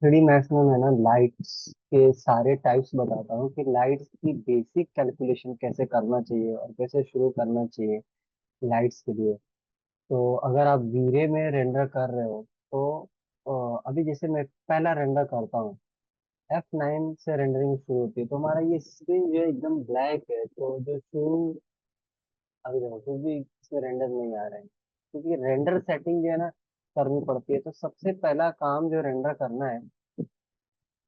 Three maths में मैं ना लाइट्स के सारे टाइप्स बताता हूँ कि लाइट्स की बेसिक कैलकुलेशन कैसे करना चाहिए और कैसे शुरू करना चाहिए लाइट्स के लिए। तो अगर आप वीरे में रेंडर कर रहे हो तो अभी जैसे मैं पहला रेंडर करता हूँ, F9 से रेंडरिंग शुरू होती है तो हमारा ये स्क्रीन जो है एकदम ब्लैक है। तो जो शुरू अभी देखो फिर भी इसमें रेंडर नहीं आ रहे हैं क्योंकि रेंडर सेटिंग जो है ना करनी पड़ती है। तो सबसे पहला काम जो रेंडर करना है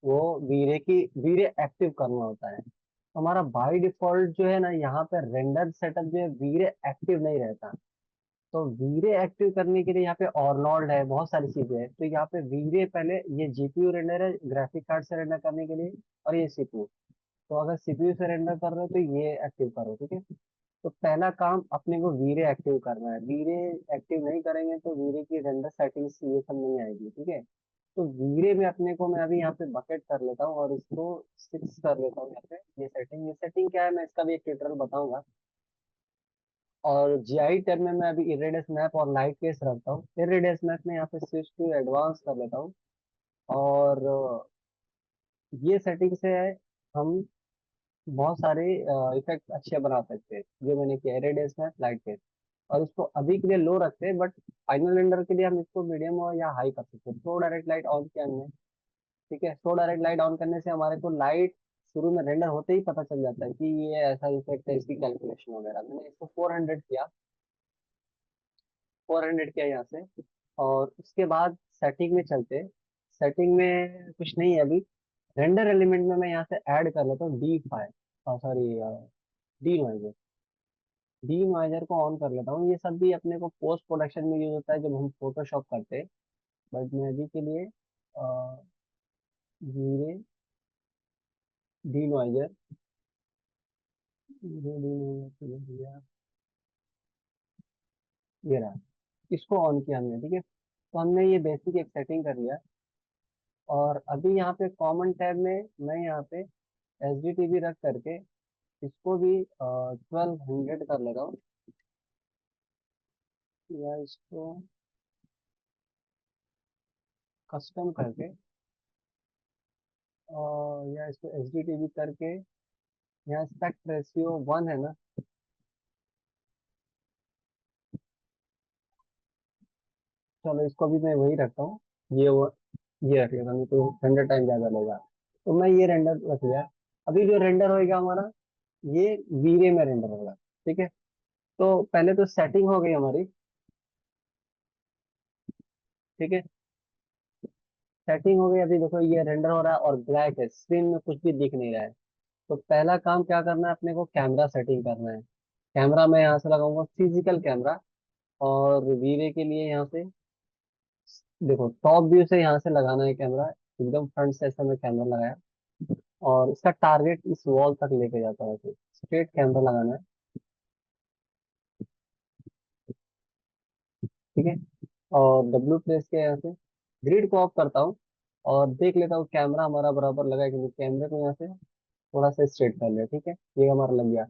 वो वीरे एक्टिव करना होता है। हमारा बाय डिफॉल्ट जो है ना यहाँ पे रेंडर सेटअप जो है वीरे एक्टिव नहीं रहता। तो वीरे एक्टिव करने के लिए यहाँ पे ऑरनोल्ड है, बहुत सारी चीजें हैं। तो यहाँ पे वीरे पहले ये जीपीयू रेंडर है ग्राफिक कार्ड से रेंडर करने के लिए, और ये सीपीयू। तो अगर सीपीयू से रेंडर कर रहे हो तो ये एक्टिव करो, ठीक है। तो पहला काम अपने को वीरे एक्टिव करना है। वीरे एक्टिव नहीं करेंगे तो वीरे की रेंडर सेटिंग्स ये सब नहीं आएगी, ठीक है। तो वीरे में अपने को मैं अभी यहाँ पे बकेट कर लेता हूँ और इसको 6 कर लेता हूँ। यहाँ पे ये सेटिंग क्या है मैं इसका भी एक ट्यूटोरियल बताऊंगा। और जीआई टैब में मैं अभी इरेडियस मैप और लाइट केस रखता हूँ। इरेडियस मैप में यहाँ पे स्विच टू एडवांस कर लेता हूँ। और ये सेटिंग से हम बहुत सारे इफेक्ट अच्छे बना सकते हैं जो मैंने किया इरेडियस मैप लाइट केस। और इसको अभी के लिए लो रखते हैं, बट फाइनल रेंडर के लिए हम इसको मीडियम और या हाई कर सकते हैं। तो डायरेक्ट लाइट ऑन किया हमने, ठीक है। सो डायरेक्ट लाइट ऑन करने से हमारे को लाइट शुरू में रेंडर होते ही पता चल जाता है कि ये ऐसा इफेक्ट है, इसकी कैलकुलेशन वगैरह। मैंने इसको 400 किया, 400 किया यहाँ से। और उसके बाद सेटिंग में चलते। सेटिंग में कुछ नहीं है अभी। रेंडर एलिमेंट में मैं यहाँ से ऐड कर लेता हूँ D5, sorry, D noise. D noise को ऑन कर लेता हूँ। ये सब भी अपने को पोस्ट प्रोडक्शन में यूज होता है जब हम फोटोशॉप करते हैं। बट मैं अभी के लिए धीरे डी नॉइजर ये रहा, इसको ऑन किया हमने, ठीक है। तो हमने ये बेसिक एक सेटिंग कर लिया। और अभी यहाँ पे कॉमन टैब में मैं यहाँ पे एच डी टी वी रख करके इसको भी 1200 कर लेता हूँ। या इसको कस्टम करके और या इसको एच डी टी वी करके यहाँ एस्पेक्ट रेशियो 1 है ना। चलो इसको भी मैं वही रखता हूँ। ये रख लेता हूँ तो रेंडर टाइम ज़्यादा लेगा। तो मैं ये रेंडर रख लिया। अभी जो रेंडर होएगा हमारा ये वीरे में रेंडर होगा, ठीक है। तो पहले तो सेटिंग हो गई हमारी, ठीक है। सेटिंग हो गई। अभी देखो ये रेंडर हो रहा है और ब्लैक है, स्क्रीन में कुछ भी दिख नहीं रहा है। तो पहला काम क्या करना है अपने को, कैमरा सेटिंग करना है। कैमरा मैं यहाँ से लगाऊंगा फिजिकल कैमरा। और वीवे के लिए यहाँ से देखो टॉप व्यू से यहाँ से लगाना है कैमरा। एकदम फ्रंट से ऐसा मैं कैमरा लगाया और इसका टारगेट इस वॉल तक लेके जाता है, फिर स्ट्रेट कैमरा लगाना है, ठीक है। और डब्ल्यू प्रेस के यहाँ से ग्रिड को ऑफ करता हूँ और देख लेता हूँ कैमरा हमारा बराबर लगा है कि नहीं। कैमरे को यहाँ से थोड़ा सा स्ट्रेट कर लिया, ठीक है। ये हमारा लग गया।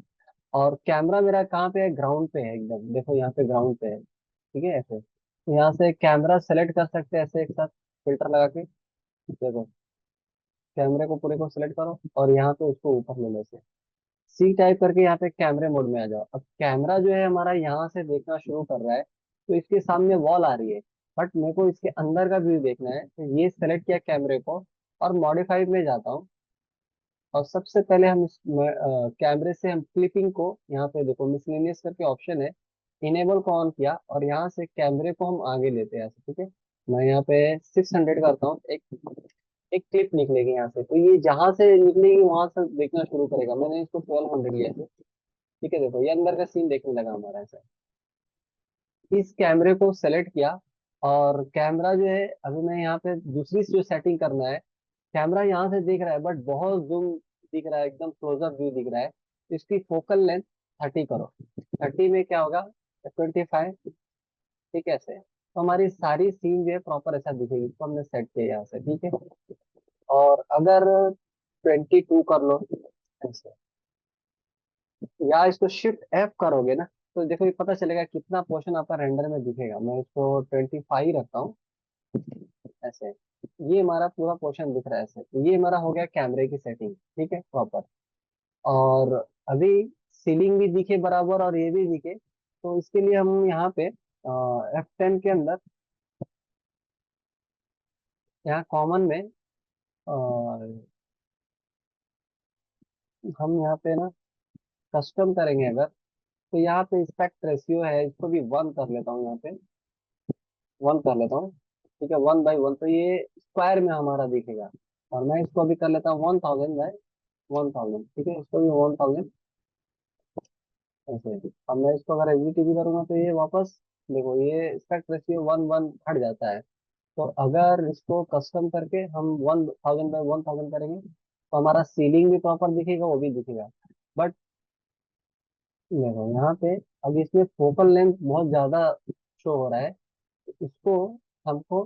और कैमरा मेरा कहाँ पे है, ग्राउंड पे है एकदम। देखो यहाँ पे ग्राउंड पे है, ठीक है। ऐसे तो यहाँ से कैमरा सेलेक्ट कर सकते हैं ऐसे एक साथ फिल्टर लगा के। देखो कैमरे को पूरे को सिलेक्ट करो और यहाँ पे उसको ऊपर ले लो से सी टाइप करके यहाँ पे कैमरे मोड में आ जाओ। अब कैमरा जो है हमारा यहाँ से देखना शुरू कर रहा है तो इसके सामने वॉल आ रही है। बट मेरे को इसके अंदर का व्यू देखना है तो ये सेलेक्ट किया कैमरे को और मॉडिफाई में जाता हूँ। और सबसे पहले हम इस कैमरे से हम क्लिपिंग को यहाँ पे देखो मिसलेनियस करके ऑप्शन है, इनेबल को ऑन किया और यहाँ से कैमरे को हम आगे लेते हैं ऐसे, ठीक है। मैं यहाँ पे 600 करता हूँ। एक एक क्लिप निकलेगी यहाँ से, तो ये जहां से निकलेगी वहां से देखना शुरू करेगा। मैंने इसको 1200 लिया है, ठीक है। देखो ये अंदर का सीन देखने लगा हमारा ऐसा। इस कैमरे को सेलेक्ट किया और कैमरा जो है अभी मैं यहाँ पे दूसरी जो सेटिंग करना है। कैमरा यहाँ से दिख रहा है बट बहुत जूम दिख रहा है, एकदम क्लोजअप व्यू दिख रहा है। तो इसकी फोकल लेंथ 30 करो। 30 में क्या होगा, 25, ठीक है ऐसे। तो हमारी सारी सीन जो है प्रॉपर ऐसा दिखेगी। इसको हमने सेट किया यहाँ से, ठीक है। और अगर 22 कर लो ऐसे, या इसको शिफ्ट F करोगे ना तो देखो ये पता चलेगा कितना पोर्शन आपका रेंडर में दिखेगा। मैं इसको 25 रखता हूँ। ऐसे। ये हमारा पूरा पोर्शन दिख रहा है ऐसे। ये हमारा हो गया कैमरे की सेटिंग, ठीक है, प्रॉपर। और अभी सीलिंग भी दिखे बराबर और ये भी दिखे, तो इसके लिए हम यहाँ पे F10 के अंदर, यहाँ कॉमन में अ, हम यहाँ पे ना कस्टम करेंगे अगर, तो यहाँ पे एस्पेक्ट रेशियो है, इसको भी 1 कर लेता हूँ यहाँ पे, 1 कर लेता हूँ। ठीक है, 1/1, तो ये स्क्वायर में हमारा दिखेगा। और मैं इसको अभी कर लेता हूँ 1000/1000, ठीक है, इसको भी 1000 ऐसे। अब मैं इसको अगर एग्जीक्यूट करूंगा तो ये वापस, देखो ये एस्पेक्ट रेशियो 1/1 हट जाता है। तो अगर इसको कस्टम करके हम 1000/1000 करेंगे तो हमारा सीलिंग भी प्रॉपर दिखेगा, वो भी दिखेगा। बट देखो यहाँ पे, अब इसमें फोकल लेंथ बहुत ज्यादा शो हो रहा है, तो इसको हमको,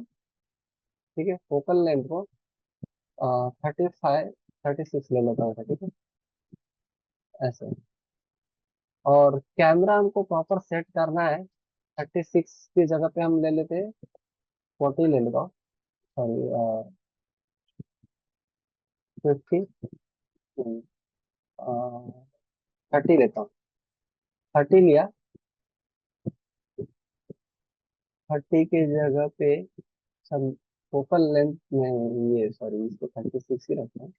ठीक है, फोकल लेंथ को 35, 36 ले लेता हूँ, ठीक है, ऐसे। और कैमरा हमको प्रॉपर सेट करना है, 36 की जगह पे हम ले लेते हैं, 40 ले लेता हूँ, सॉरी, 50, 30 लेता हूँ। 30 लिया, 30 की जगह पे हम फोकल लेंथ में, ये सॉरी, इसको 36 ही रखना है,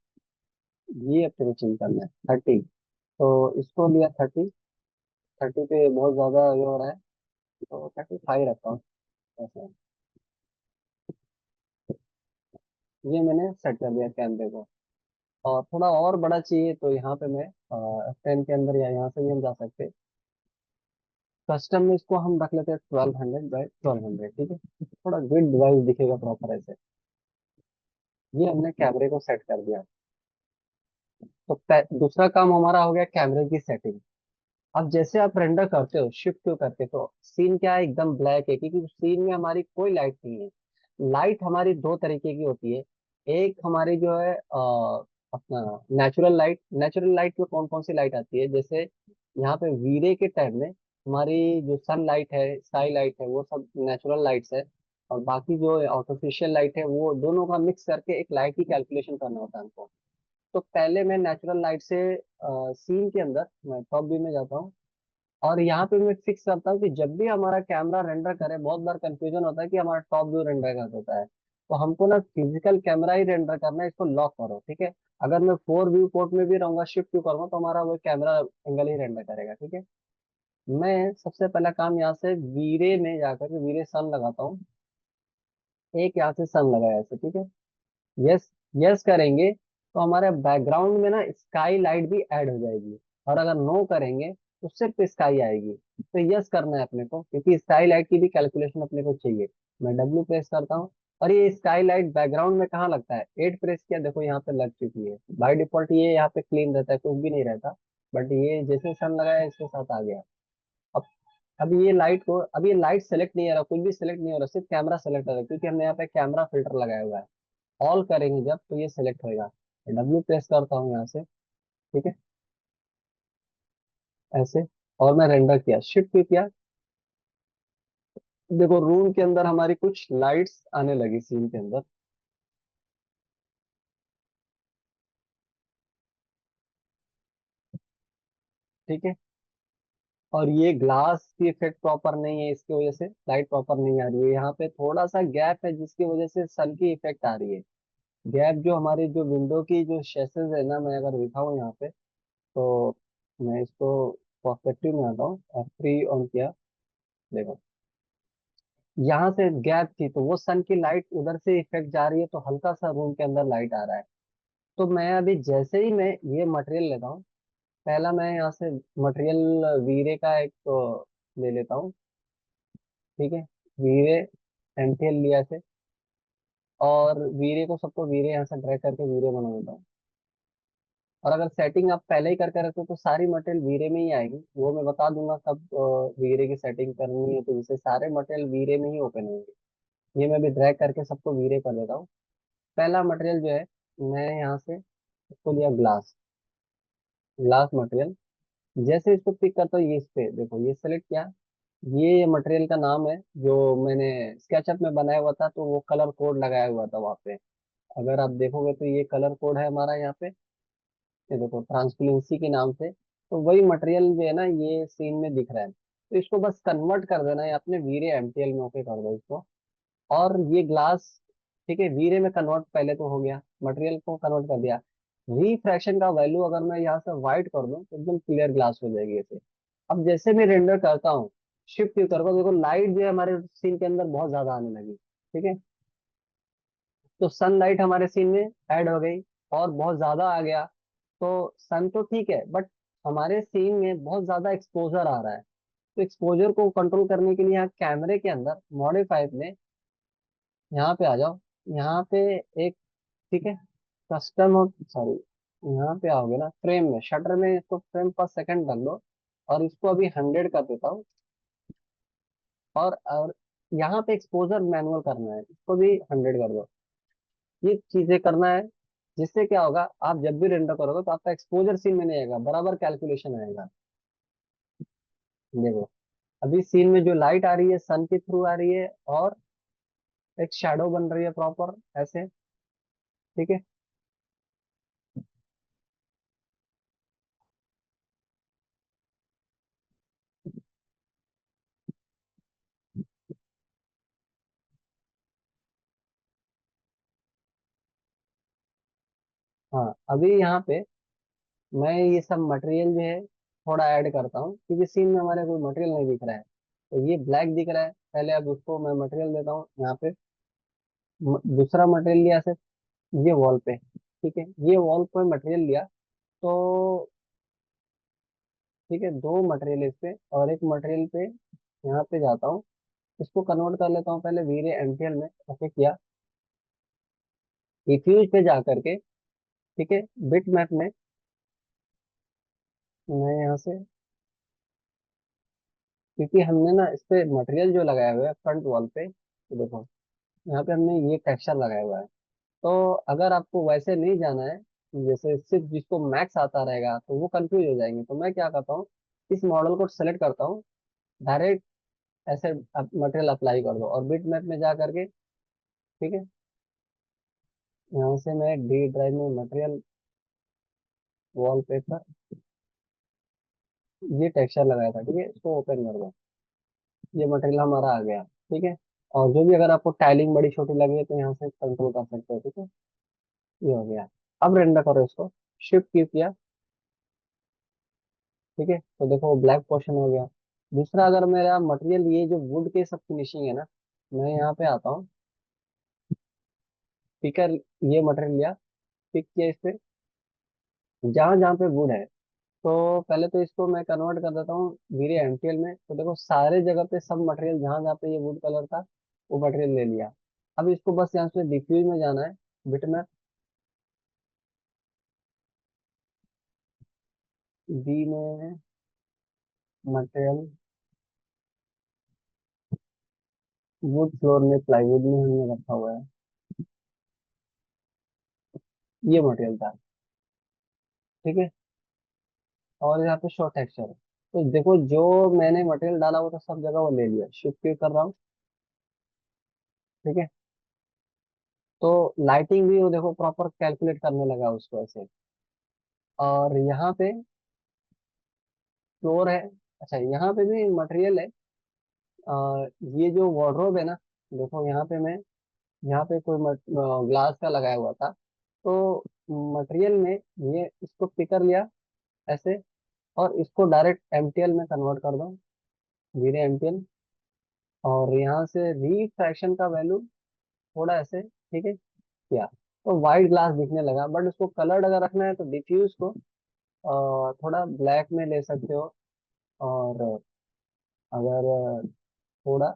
ये अपने को चेंज करना है 30। तो इसको लिया 30, 30 पे बहुत ज्यादा ये हो रहा है, तो 35 रखता हूँ ऐसे। ये मैंने सेट कर दिया कैमरे को। और थोड़ा और बड़ा चाहिए तो यहाँ पे मैं F10 के अंदर या यहाँ से भी हम जा सकते हैं। कस्टम में इसको हम रख लेते हैं 1200/1200, ठीक है, थोड़ा ग्रिड डिवाइस दिखेगा प्रॉपर ऐसे। ये हमने कैमरे को सेट कर दिया। तो दूसरा काम हमारा हो गया कैमरे की सेटिंग। अब जैसे आप रेंडर करते हो, शिफ्ट क्यों करते हो, तो सीन क्या है, एकदम ब्लैक है, क्योंकि सीन में हमारी कोई लाइट नहीं है। लाइट हमारी दो तरीके की होती है। एक हमारी जो है अपना नेचुरल लाइट में कौन कौन सी लाइट आती है, जैसे यहाँ पे वीरे के टाइम में हमारी जो सन लाइट है, स्काई लाइट है, वो सब नेचुरल लाइट्स है। और बाकी जो आर्टिफिशियल लाइट है, वो दोनों का मिक्स करके एक लाइट की कैलकुलेशन करना होता है हमको। तो पहले मैं नेचुरल लाइट से सीन के अंदर मैं टॉप व्यू में जाता हूँ, और यहाँ पे मैं फिक्स करता हूँ कि जब भी हमारा कैमरा रेंडर करे, बहुत बार कंफ्यूजन होता है कि हमारा टॉप व्यू रेंडर कर देता है, तो हमको ना फिजिकल कैमरा ही रेंडर करना है, इसको लॉक करो, ठीक है। अगर मैं 4 व्यू पोर्ट में भी रहूंगा, शिफ्ट व्यू करूंगा, तो हमारा वो कैमरा एंगल ही रेंडर करेगा, ठीक है। मैं सबसे पहला काम यहाँ से वीरे में जाकर के वीरे सन लगाता हूँ। एक यहाँ से सन लगाया ऐसे, ठीक है। यस, यस करेंगे तो हमारे बैकग्राउंड में ना स्काई लाइट भी ऐड हो जाएगी। और अगर नो करेंगे तो सिर्फ स्काई आएगी। तो यस करना है अपने को, क्योंकि स्काई लाइट की भी कैलकुलेशन अपने को चाहिए। मैं W प्रेस करता हूँ, और ये स्काई लाइट बैकग्राउंड में कहाँ लगता है, 8 प्रेस किया, देखो यहाँ पे लग चुकी है। बाय डिफॉल्ट ये यहाँ पे क्लीन रहता है, कुछ भी नहीं रहता। बट ये जैसे सन लगाया, इसके साथ आ गया। अब अब ये लाइट को, अब ये लाइट सेलेक्ट नहीं हो रहा, कुछ भी सेलेक्ट नहीं हो रहा, सिर्फ कैमरा सेलेक्ट हो रहा है, क्योंकि हमने यहाँ पे कैमरा फिल्टर लगाया हुआ है। ऑल करेंगे जब, तो ये सिलेक्ट होएगा। W प्रेस करता हूँ यहाँ से, ठीक है, ऐसे। और मैं रेंडर किया, शिफ्ट भी किया, देखो रूम के अंदर हमारी कुछ लाइट्स आने लगी सीन के अंदर, ठीक है। और ये ग्लास की इफेक्ट प्रॉपर नहीं है, इसकी वजह से लाइट प्रॉपर नहीं आ रही है। यहाँ पे थोड़ा सा गैप है, जिसकी वजह से सन की इफेक्ट आ रही है। गैप जो हमारी जो विंडो की जो शेसेस है ना, मैं अगर दिखाऊँ यहाँ पे, तो मैं इसको पर्सपेक्टिव में आता हूँ, F3 ऑन किया, देखो यहाँ से गैप थी, तो वो सन की लाइट उधर से इफेक्ट जा रही है, तो हल्का सा रूम के अंदर लाइट आ रहा है। तो मैं अभी जैसे ही मैं ये मटेरियल लेता हूँ, पहला मैं यहाँ से मटेरियल वीरे का एक तो ले लेता हूँ, ठीक है। वीरे एनटीएल लिया से, और वीरे को, सबको वीरे यहाँ से ड्रैग करके वीरे बना देता हूँ। और अगर सेटिंग आप पहले ही करके रखो तो सारी मटेरियल वीरे में ही आएगी, वो मैं बता दूंगा कब वीरे की सेटिंग करनी है, तो इससे सारे मटेरियल वीरे में ही ओपन होंगे। ये मैं भी ड्रैग करके सबको वीरे कर देता हूँ। पहला मटेरियल जो है, मैं यहाँ से इसको लिया ग्लास, ग्लास मटेरियल। जैसे इसको पिक करता हूँ, ये इस पे देखो, ये सेलेक्ट किया, ये मटेरियल का नाम है, जो मैंने स्केचअप में बनाया हुआ था, तो वो कलर कोड लगाया हुआ था वहाँ पे। अगर आप देखोगे तो ये कलर कोड है हमारा यहाँ पे। ये देखो, ट्रांसपेरेंसी के नाम से। तो वही मटेरियल जो है ना, ये सीन में दिख रहा है, तो इसको बस कन्वर्ट कर देना है अपने वीरे एमटीएल में। ओके कर दो इसको। और ये ग्लास, ठीक है, वीरे में कन्वर्ट पहले तो हो गया, मटेरियल को कन्वर्ट कर दिया। रिफ्रैक्शन का वैल्यू अगर मैं यहाँ से वाइट कर दूं तो एकदम क्लियर ग्लास हो जाएगी ऐसे। अब जैसे मैं रेंडर करता हूँ, शिफ्ट क्यू करके देखो, लाइट जो है हमारे सीन के अंदर बहुत ज्यादा आने लगी। ठीक है, तो सनलाइट हमारे सीन में ऐड हो गई और बहुत ज्यादा आ गया। तो सन तो ठीक है, बट हमारे सीन में बहुत ज्यादा एक्सपोजर आ रहा है। तो एक्सपोजर को कंट्रोल करने के लिए यहाँ कैमरे के अंदर मॉडिफाई में, यहाँ पे आ जाओ। यहाँ पे एक, ठीक है, कस्टम और सॉरी, यहाँ पे आओगे ना फ्रेम में, शटर में इसको फ्रेम पर सेकंड कर लो। और इसको अभी 100 कर देता हूँ। और यहाँ पे एक्सपोजर मैनुअल करना है, इसको भी 100 कर दो। ये चीजें करना है, जिससे क्या होगा, आप जब भी रेंडर करोगे तो आपका एक्सपोजर सीन में नहीं आएगा, बराबर कैलकुलेशन आएगा। देखो, अभी सीन में जो लाइट आ रही है सन के थ्रू आ रही है, और एक शैडो बन रही है प्रॉपर ऐसे। ठीक है। हाँ, अभी यहाँ पे मैं ये सब मटेरियल जो है थोड़ा ऐड करता हूँ, क्योंकि सीन में हमारे कोई मटेरियल नहीं दिख रहा है। तो ये ब्लैक दिख रहा है, पहले अब उसको मैं मटेरियल देता हूँ यहाँ पे। दूसरा मटेरियल लिया सिर्फ ये वॉल पे। ठीक है, ये वॉल पे मटेरियल लिया। तो ठीक है, दो मटेरियल इस पे और एक मटेरियल पे यहाँ पे जाता हूँ। इसको कन्वर्ट कर लेता हूँ पहले वीरे एमटीएल में। ओके किया, डिफ्यूज पे जा करके, ठीक है, बिट मैप में मैं यहाँ से, क्योंकि हमने ना इस पे मटेरियल जो लगाया हुआ है फ्रंट वॉल पे, तो देखो यहाँ पे हमने ये टेक्सचर लगाया हुआ है। तो अगर आपको वैसे नहीं जाना है, जैसे सिर्फ जिसको मैक्स आता रहेगा तो वो कंफ्यूज हो जाएंगे, तो मैं क्या करता हूँ, इस मॉडल को सेलेक्ट करता हूँ, डायरेक्ट ऐसे मटेरियल अप्लाई कर दो और बिट मैप में जा करके, ठीक है, यहाँ से मैं डी ड्राइव में मटेरियल, वॉलपेपर, ये टेक्सचर लगाया था, ठीक है, इसको ओपन कर दो। ये मटेरियल हमारा आ गया। ठीक है, और जो भी अगर आपको टाइलिंग बड़ी छोटी लगी तो यहाँ से कंट्रोल कर सकते हो। ठीक है, ये हो गया। अब रेंडर करो इसको, शिफ्ट की किया। ठीक है, तो देखो ब्लैक पोर्शन हो गया। दूसरा, अगर मेरा मटेरियल ये जो वुड के सब फिनिशिंग है ना, मैं यहाँ पे आता हूँ, पिकर, ये मटेरियल लिया, पिक किया इस पे, जहाँ जहाँ पे वुड है। तो पहले तो इसको मैं कन्वर्ट कर देता हूँ वीरे एमटीएल में। तो देखो सारे जगह पे सब मटेरियल जहाँ जहाँ पे ये वुड कलर था, वो मटेरियल ले लिया। अब इसको बस यहाँ से डिफ्यूज में जाना है, बिट में, बी में, मटेरियल, वुड फ्लोर में, प्लाईवुड में हमने रखा हुआ है, ये मटेरियल था। ठीक है, और यहाँ पे शॉर्ट टेक्सचर है। तो देखो जो मैंने मटेरियल डाला वो तो सब जगह वो ले लिया, शिफ्ट क्लिक कर रहा हूँ। ठीक है, तो लाइटिंग भी वो देखो प्रॉपर कैलकुलेट करने लगा उसको ऐसे। और यहाँ पे फ्लोर है, अच्छा यहाँ पे भी मटेरियल है। ये जो वार्डरोब है ना, देखो यहाँ पे मैं, यहाँ पे कोई ग्लास का लगाया हुआ था। तो मटेरियल में ये इसको पिक कर लिया ऐसे, और इसको डायरेक्ट एमटीएल में कन्वर्ट कर दो, धीरे एमटीएल। और यहाँ से रिफ्रैक्शन का वैल्यू थोड़ा ऐसे, ठीक है, किया। तो वाइट ग्लास दिखने लगा, बट उसको कलर्ड अगर रखना है तो डिफ्यूज को थोड़ा ब्लैक में ले सकते हो। और अगर थोड़ा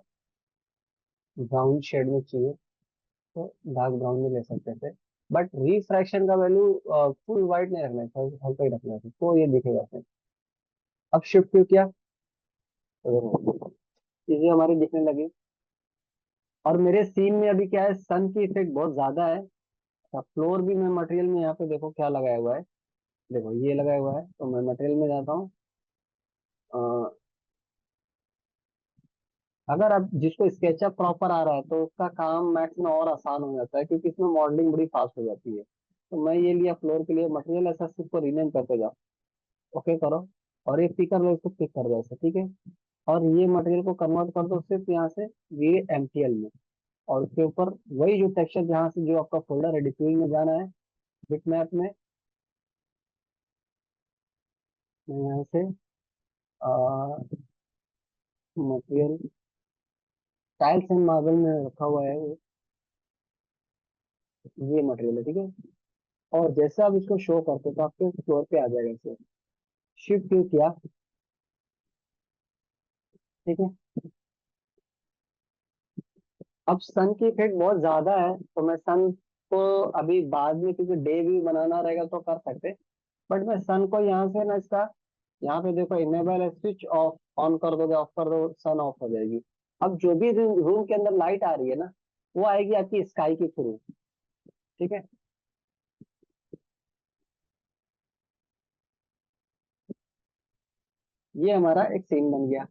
ब्राउन शेड में चाहिए तो डार्क ब्राउन में ले सकते थे। बट रिफ्रैक्शन का वैल्यू फुल वाइट नहीं रखना है, हल्का ही रखना है, तो ये दिखेगा फिर। अब शिफ्ट क्यों किया, तो देखो चीजें हमारी दिखने लगी। और मेरे सीन में अभी क्या है, सन की इफेक्ट बहुत ज्यादा है। फ्लोर भी मैं मटेरियल में यहाँ पे देखो क्या लगाया हुआ है, देखो ये लगाया हुआ है। तो मैं मटेरियल में जाता हूँ, अगर आप जिसको स्केचअप प्रॉपर आ रहा है तो उसका काम मैक्स में और आसान हो जाता है, क्योंकि इसमें मॉडलिंग बड़ी फास्ट हो जाती है। तो मैं ये लिया फ्लोर के लिए मटेरियल, ऐसा सिर्फ को रीनेम करते जाओ, ओके करो। और ये पिकर लो, इसको पिक कर दो ऐसे, ठीक है। और ये मटेरियल को कन्वर्ट कर दो सिर्फ यहाँ से ये एमटीएल में। और उसके ऊपर वही जो टेक्सचर जहाँ से जो आपका फोल्डर है डिफ्यूज में जाना है, बिटमैप में, मैं यहाँ से मटेरियल टाइल्स एंड मार्बल में रखा हुआ है ये मटेरियल है, ठीक है। और जैसे आप इसको शो करते हो तो आपके फ्लोर पे आ जाएगा इसे। शिफ्ट क्यों किया, ठीक है। अब सन की इफेक्ट बहुत ज्यादा है, तो मैं सन को अभी बाद में, क्योंकि डे भी बनाना रहेगा तो कर सकते, बट मैं सन को यहाँ से ना इसका, यहाँ पे देखो इनेबल है, स्विच ऑफ ऑन कर दोगे, ऑफ कर दो, सन ऑफ हो जाएगी। अब जो भी रूम के अंदर लाइट आ रही है ना, वो आएगी आपकी स्काई के थ्रू, ठीक है। ये हमारा एक सीन बन गया।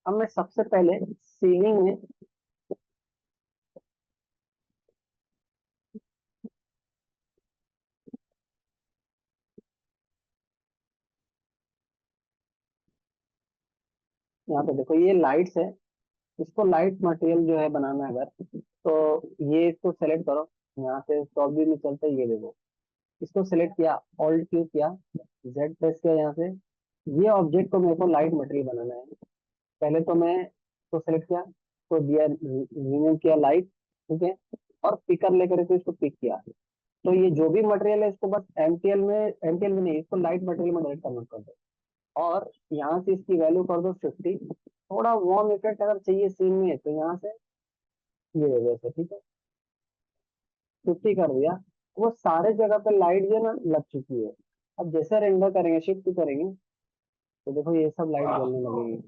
अब मैं सबसे पहले सीलिंग में, यहाँ पे देखो ये लाइट्स है, इसको लाइट मटेरियल जो है बनाना है अगर, तो ये इसको सेलेक्ट करो, यहाँ से टॉप व्यू में चलते ही ये देखो, इसको सेलेक्ट किया, ऑल्ट क्यू किया, जेड प्रेस किया यहाँ से। ये ऑब्जेक्ट को मेरे को लाइट मटेरियल बनाना है। पहले तो मैं इसको सेलेक्ट किया, तो दिया रीनेम किया लाइट, ठीक है। और पिकर लेकर के इसको पिक किया। तो ये जो भी मटेरियल है इसको बस एमटीएल में नहीं, इसको लाइट मटेरियल में डायरेक्ट कन्वर्ट कर दो। और यहाँ से इसकी वैल्यू कर दो 50। थोड़ा वार्म इफेक्ट अगर चाहिए सीन में तो यहाँ से ये हो गया, ठीक है। 50 कर दिया। वो सारे जगह पे लाइट जो है ना लग चुकी है। अब जैसे रेंडर करेंगे, शिफ्ट करेंगे, तो देखो ये सब लाइट जलने लगेगी।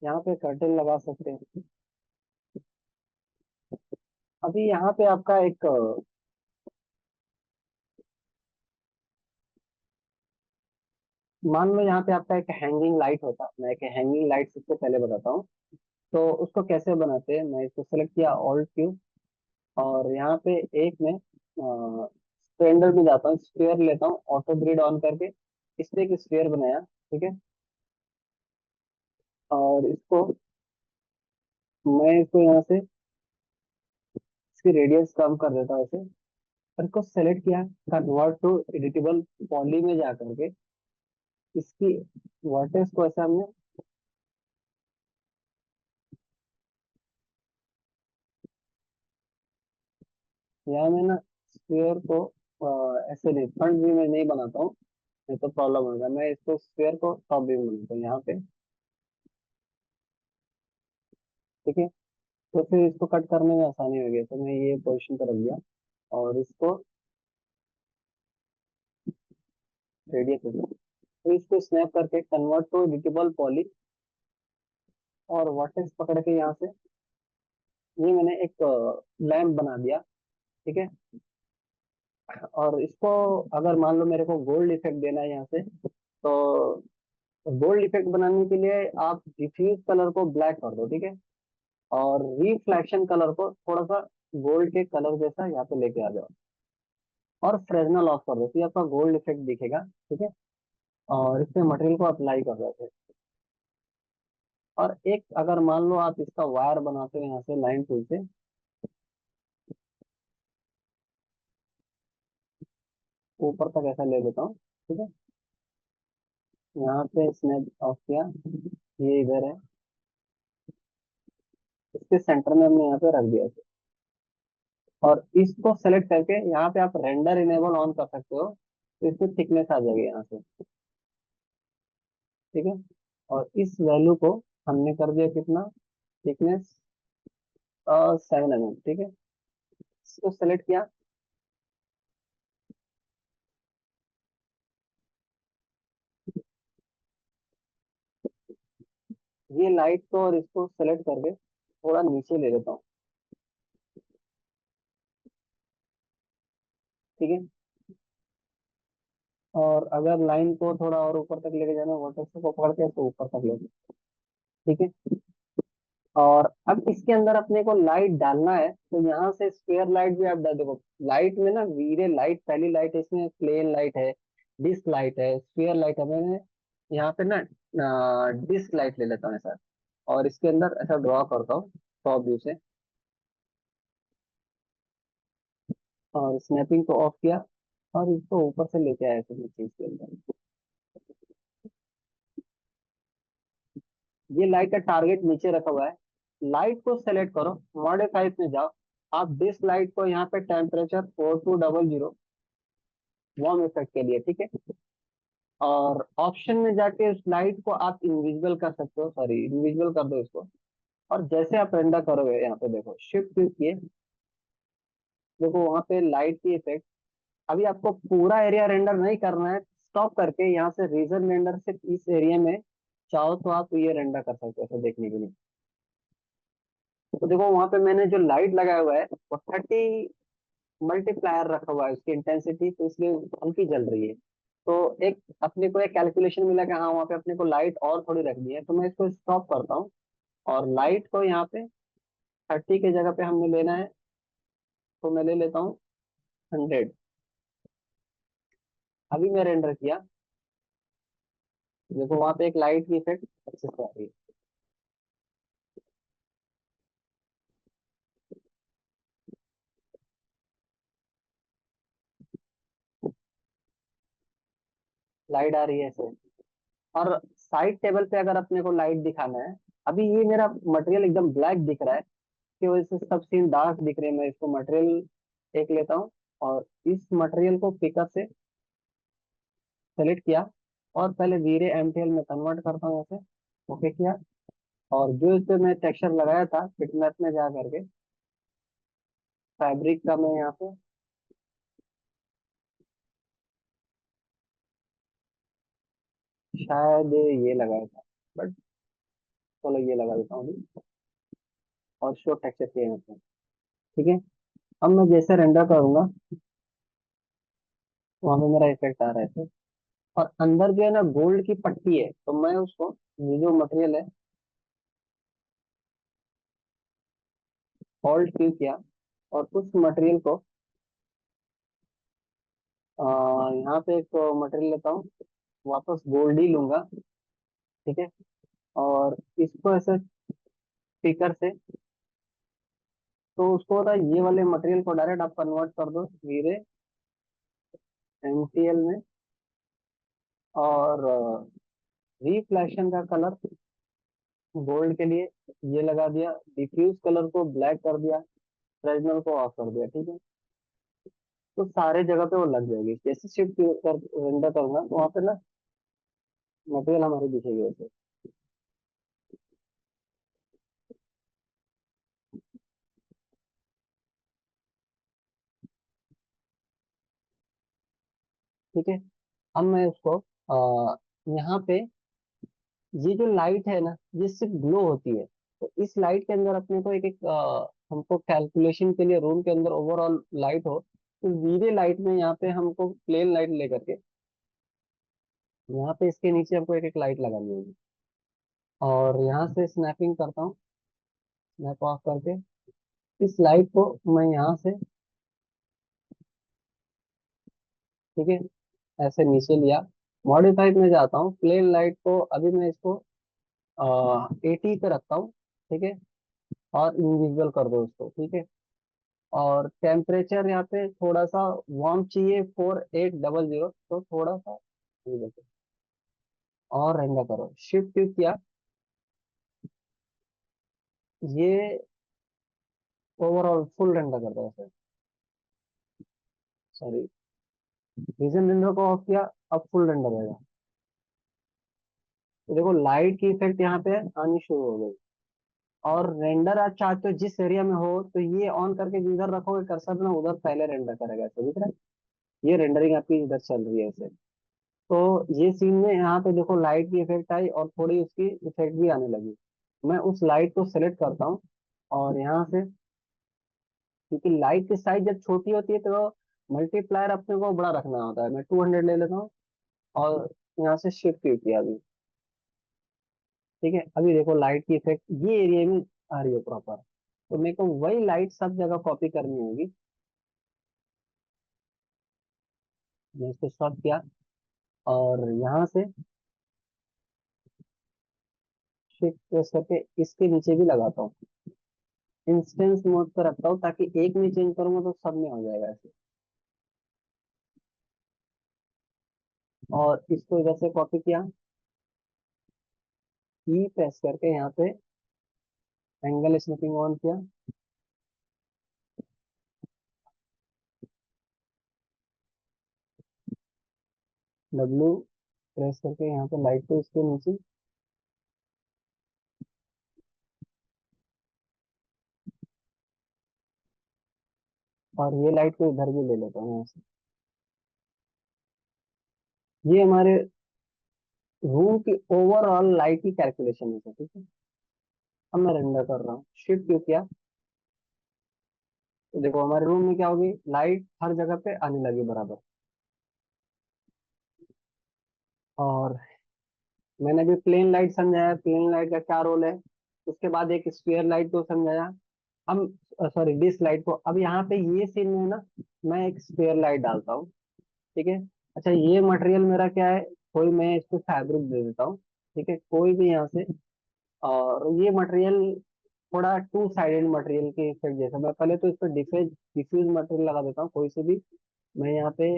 यहाँ पे कर्टेन लगा सकते हैं। अभी यहाँ पे आपका एक मान लो यहाँ पे आपका एक हैंगिंग लाइट होता, मैं एक हैंगिंग लाइट सबसे पहले बताता हूँ। तो उसको कैसे बनाते हैं, मैं इसको सेलेक्ट किया, ऑल्ट क्यू। और यहाँ पे एक मैं स्टैंडर्ड में जाता हूँ, स्फीयर लेता हूँ, ऑटो ग्रिड ऑन करके इस पे एक स्फीयर बनाया, ठीक है। और इसको मैं इसको यहाँ से इसकी रेडियस कम कर देता हूँ ऐसे। और इसको सेलेक्ट किया, कन्वर्ट टू एडिटेबल पॉली में जा करके इसकी वर्टेक्स को ऐसा हमने, यहाँ मैं ना स्फीयर को ऐसे नहीं, फ्रंट व्यू में नहीं बनाता हूँ, नहीं तो प्रॉब्लम होगा। मैं इसको स्फीयर को टॉप व्यू में बनाता हूँ यहाँ पे, ठीक है। तो फिर इसको कट करने में आसानी हो गई, तो मैं ये पोजीशन पर रख दिया। और इसको रेडियस दे दिया। तो इसको स्नैप करके कन्वर्ट टू एडिटेबल पॉली, और वर्टेक्स पकड़ के यहाँ से ये मैंने एक लैम्प बना दिया, ठीक है। और इसको अगर मान लो मेरे को गोल्ड इफेक्ट देना है यहाँ से, तो गोल्ड इफेक्ट बनाने के लिए आप डिफ्यूज कलर को ब्लैक कर दो, ठीक है। और रिफ्लेक्शन कलर को थोड़ा सा गोल्ड के कलर जैसा यहाँ पे लेके आ जाओ। और फ्रेजनल ऑफ कर दो, तो ये आपका गोल्ड इफेक्ट दिखेगा, ठीक है। और इसमें मटेरियल को अप्लाई कर दो। और एक अगर मान लो आप इसका वायर बनाते हो यहाँ से लाइन टूल से, ऊपर तक ऐसा ले लेता हूँ, ठीक है। यहाँ पे इसने ऑफ किया, ये इधर है, इसके सेंटर में हमने यहाँ पे रख दिया इसे। और इसको सेलेक्ट करके यहाँ पे आप रेंडर इनेबल ऑन कर सकते हो, तो इसमें थिकनेस आ जाएगी यहाँ से, ठीक है। और इस वैल्यू को हमने कर दिया कितना, थिकनेस 7 mm, ठीक है। इसको सेलेक्ट किया, ये लाइट को और इसको सेलेक्ट करके थोड़ा नीचे ले लेता हूँ। ठीक है। और अगर लाइन को थोड़ा और ऊपर तक लेके जाना, वर्टेक्स को पकड़ के तो ऊपर तक ले लो। ठीक है। और अब इसके अंदर अपने को लाइट डालना है, तो यहाँ से स्क्वायर लाइट भी आप डाल देखो। लाइट में ना वीरे लाइट, पहली लाइट इसमें प्लेन लाइट है, डिस्क लाइट है, स्क्वायर लाइट है। मैंने यहाँ पे ना डिस्क लाइट ले लेता हूँ ऐसा, और इसके अंदर ऐसा ड्रॉ करता हूँ टॉप व्यू से, और स्नैपिंग को ऑफ किया, और इसको ऊपर से लेके आया ऐसे नीचे इसके अंदर। ये लाइट का टारगेट नीचे रखा हुआ है। लाइट को सेलेक्ट करो, मॉडिफाई में जाओ, आप डिस लाइट को यहाँ पे टेम्परेचर 4200 वार्म इफेक्ट के लिए। ठीक है। और ऑप्शन में जाके उस लाइट को आप इनविजिबल कर सकते हो, सॉरी इनविजिबल कर दो इसको। और जैसे आप रेंडर करोगे, यहाँ पे देखो शिफ्ट क्लिक किए, देखो वहां पे लाइट की इफेक्ट। अभी आपको पूरा एरिया रेंडर नहीं करना है, स्टॉप करके यहाँ से रीजन रेंडर से इस एरिया में चाहो तो आप ये रेंडर कर सकते हो ऐसा देखने के लिए। तो देखो वहां पे मैंने जो लाइट लगाया हुआ है वो 30 मल्टीप्लायर रखा हुआ है उसकी इंटेंसिटी, तो इसलिए हल्की जल रही है। तो एक अपने को एक कैलकुलेशन मिला कि हाँ वहाँ पे अपने को लाइट और थोड़ी रखनी है, तो मैं इसको स्टॉप करता हूँ। और लाइट को यहाँ पे 30 के जगह पे हमने लेना है, तो मैं ले लेता हूँ 100। अभी मैं रेंडर किया, देखो वहाँ पे एक लाइट की इफेक्ट अच्छे से आ रही है। लाइट आ रही है ऐसे। और साइड टेबल पे अगर अपने को लाइट दिखाना है, अभी ये मेरा मटेरियल एकदम ब्लैक दिख रहा है, की वजह से सब सीन डार्क दिख रहे हैं। मैं इसको मटेरियल एक लेता हूँ, और इस मटेरियल को पिकर से सेलेक्ट किया, और पहले धीरे एमटीएल में कन्वर्ट करता हूँ ऐसे। ओके किया। और जो इस पे मैं टेक्सचर लगाया था फिटनेस में जा करके, फैब्रिक का मैं यहाँ पे शायद ये लगाया था, बट चलो ये लगा देता हूँ अभी। और शो टेक्सचर के यहाँ पे। ठीक है। अब मैं जैसे रेंडर करूंगा, वहां पे मेरा इफेक्ट आ रहा है ऐसे। और अंदर जो है ना गोल्ड की पट्टी है, तो मैं उसको, ये जो मटेरियल है, होल्ड क्लिक किया, और उस मटेरियल को आ, यहाँ पे एक मटेरियल लेता हूँ, वापस गोल्ड ही लूंगा। ठीक है। और इसको ऐसे स्पीकर से, तो उसको होता है ये वाले मटेरियल को डायरेक्ट आप कन्वर्ट कर दो धीरे एमटीएल में। और रिफ्लेक्शन का कलर गोल्ड के लिए ये लगा दिया, डिफ्यूज कलर को ब्लैक कर दिया, फ्रेजनल को ऑफ कर दिया। ठीक है। तो सारे जगह पे वो लग जाएगी। जैसे शिफ्ट कर रेंडर करूंगा तो वहाँ पे ना मटेरियल हमारी दिखेगी वैसे। ठीक है। अब मैं उसको यहाँ पे, ये जो लाइट है ना ये सिर्फ ग्लो होती है, तो इस लाइट के अंदर अपने को एक एक हमको कैलकुलेशन के लिए रूम के अंदर ओवरऑल लाइट हो, तो वीरे लाइट में यहाँ पे हमको प्लेन लाइट लेकर के यहाँ पे इसके नीचे हमको एक एक लाइट लगानी होगी। और यहाँ से स्नैपिंग करता हूँ, स्नैप ऑफ करके इस लाइट को मैं यहाँ से, ठीक है, ऐसे नीचे लिया। मॉडिफाई में जाता हूँ, प्लेन लाइट को अभी मैं इसको 80 पे रखता हूँ। ठीक है। और इनविजिबल कर दो उसको। ठीक है। और टेम्परेचर यहाँ पे थोड़ा सा वार्म चाहिए, 4800, तो थोड़ा सा ये देखो, और रेंडर करो, शिफ्ट क्लिक किया, ये ओवरऑल फुल रेंडर कर दो ऐसे। सॉरी, विजन रेंडर को ऑफ किया, अब फुल रेंडर होगा। तो देखो लाइट की इफेक्ट यहाँ पे आनी शुरू हो गई। और रेंडर आप चाहते हो जिस एरिया में हो, तो ये ऑन करके जिधर रखोगे कर्सर ना, उधर पहले रेंडर करेगा ऐसे, दिख रहा है। ये रेंडरिंग आपकी इधर चल रही है ऐसे। तो ये सीन में यहाँ पे देखो लाइट की इफेक्ट आई और थोड़ी उसकी इफेक्ट भी आने लगी। मैं उस लाइट को सेलेक्ट करता हूँ और यहाँ से, क्योंकि लाइट की साइज जब छोटी होती है तो मल्टीप्लायर अपने को बड़ा रखना होता है। मैं 200 ले लेता हूँ और यहाँ से शिफ्ट किया अभी। ठीक है, अभी देखो लाइट की इफेक्ट ये एरिया में आ रही है प्रॉपर। तो मेरे को वही लाइट सब जगह कॉपी करनी होगी। मैं इसको शॉर्ट किया और यहाँ से शिफ्ट प्रेस करके इसके नीचे भी लगाता हूँ। इंस्टेंस मोड पर रखता हूँ ताकि एक में चेंज करूंगा तो सब में हो जाएगा ऐसे। और इसको इधर से कॉपी किया, ई प्रेस करके यहाँ पे एंगल स्नैपिंग ऑन किया। डब्लू प्रेस करके यहाँ पे लाइट को इसके नीचे, और ये लाइट को इधर भी ले लेता हूँ यहाँ से। ये हमारे रूम की ओवरऑल लाइट की कैलकुलेशन है, ठीक है। अब मैं रेंडर कर रहा हूँ, शिफ्ट क्यों किया, तो देखो हमारे रूम में क्या होगी, लाइट हर जगह पे आने लगी बराबर। और मैंने भी प्लेन लाइट समझाया, प्लेन लाइट का क्या रोल है। उसके बाद एक स्फीयर लाइट को समझाया। अब सॉरी डिस लाइट को, अब यहाँ पे ये सीन में ना मैं एक स्फीयर लाइट डालता हूँ। ठीक है। अच्छा ये मटेरियल मेरा क्या है, कोई मैं इसको फैब्रिक दे देता हूँ। ठीक है, कोई भी यहाँ से। और ये मटेरियल थोड़ा टू साइडेड मटेरियल के इफेक्ट जैसा, मैं पहले तो इस पर डिफ्यूज डिफ्यूज मटेरियल लगा देता हूँ कोई से भी। मैं यहाँ पे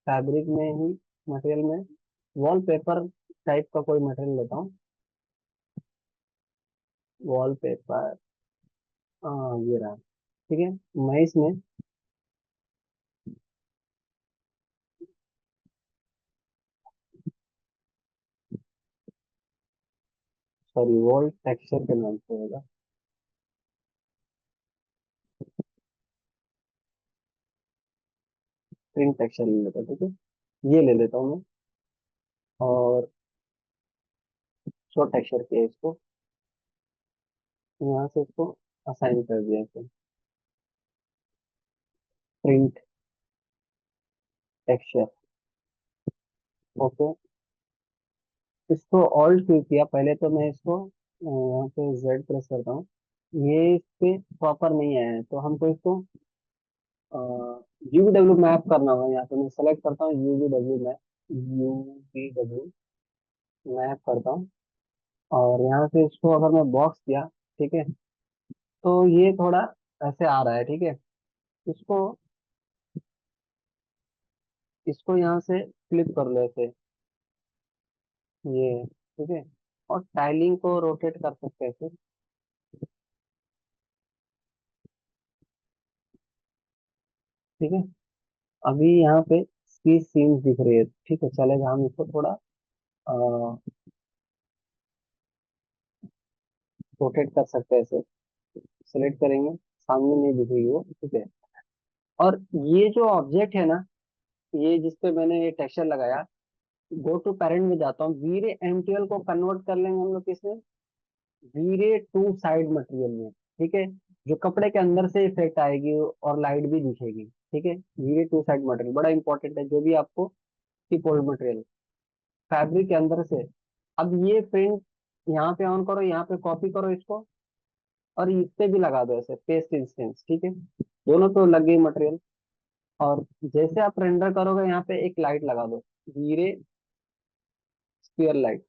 फैब्रिक में ही, मटेरियल में वॉलपेपर टाइप का कोई मटेरियल लेता हूँ। वॉलपेपर, ये रहा। ठीक है, मैं इसमें सॉरी वॉल टेक्सचर के नाम से होगा, प्रिंट टेक्सचर ले लेता हूँ। ठीक है, ये ले लेता हूँ मैं। और शो टेक्सचर किया इसको, यहाँ से इसको असाइन कर दिया इसे, प्रिंट टेक्सचर। ओके, इसको ऑल्ट क्लिक किया, पहले तो मैं इसको यहाँ पे जेड प्रेस करता हूँ। ये इस पे प्रॉपर नहीं आया है तो हमको इसको यूवीडब्ल्यू मैप करना होगा। यहाँ पे मैं सेलेक्ट करता हूँ यूवीडब्ल्यू मैप, यूवीडब्ल्यू मैप करता हूँ। और यहाँ से इसको अगर मैं बॉक्स किया, ठीक है, तो ये थोड़ा ऐसे आ रहा है। ठीक है, इसको इसको यहाँ से फ्लिप कर लो ऐसे, ये। ठीक है, और टाइलिंग को रोटेट कर सकते हैं फिर। ठीक है, अभी यहाँ पे इसकी सीन्स दिख रही है। ठीक है, चलेगा, हम इसको थोड़ा रोटेट कर सकते हैं ऐसे। सेलेक्ट करेंगे, सामने नहीं दिखेगी वो। ठीक है, और ये जो ऑब्जेक्ट है ना, ये जिसपे मैंने ये टेक्सचर लगाया, गो टू पैरेंट में जाता हूँ, वीरे एमटीएल को कन्वर्ट कर लेंगे हम लोग किसमें, वीरे टू साइड मटेरियल में। ठीक है, जो कपड़े के अंदर से इफेक्ट आएगी और लाइट भी दिखेगी। ठीक है, वीरे टू साइड मटेरियल बड़ा इंपॉर्टेंट है, जो भी आपको की पोल्ड मटेरियल फैब्रिक के अंदर से। अब ये प्रिंट यहाँ पे ऑन करो, यहाँ पे कॉपी करो इसको, और इस पे भी लगा दो ऐसे पेस्ट इंस्टेंस। ठीक है, दोनों पे लग गई मटेरियल। और जैसे आप रेंडर करोगे यहाँ पे एक लाइट लगा दो, वीरे स्फीयर लाइट।